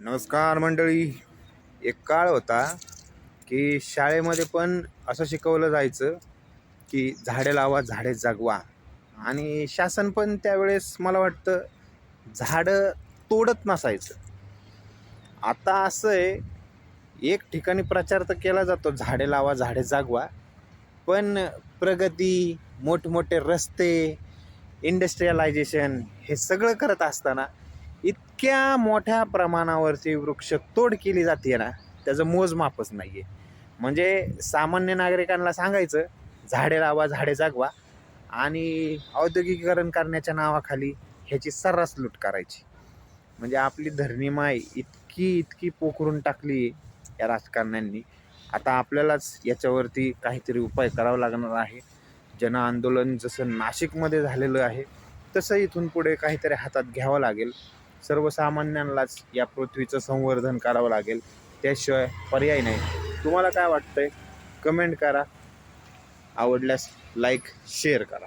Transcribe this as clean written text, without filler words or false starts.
नमस्कार मंडळी. एक काळ होता की शाळेमध्ये पण असं शिकवलं जायचं की झाडे लावा झाडे जगवा, आणि शासन पण त्यावेळेस मला वाटतं झाडं तोडत नसायचं. आता असं आहे, एक ठिकाणी प्रचार तर केला जातो झाडे लावा झाडे जगवा, पण प्रगती, मोठमोठे रस्ते, इंडस्ट्रियलायझेशन हे सगळं करत असताना इतक्या मोठ्या प्रमाणावरती वृक्षतोड केली जाते ना, त्याचं मोजमापच नाही आहे. म्हणजे सामान्य नागरिकांना सांगायचं झाडे लावा झाडे जगवा, आणि औद्योगिकीकरण करण्याच्या नावाखाली ह्याची सर्रास लूट करायची. म्हणजे आपली धरणीमाय इतकी इतकी पोखरून टाकली या राजकारण्यांनी. आता आपल्यालाच याच्यावरती काहीतरी उपाय करावा लागणार आहे. जन आंदोलन जसं नाशिकमध्ये झालेलं आहे, तसं इथून पुढे काहीतरी हातात घ्यावं लागेल. सर्वसामान्यांनाच या पृथ्वीचं संवर्धन करावं लागेल, त्याशिवाय पर्याय नाही. तुम्हाला काय वाटतंय? कमेंट करा. आवडल्यास लाईक शेअर करा.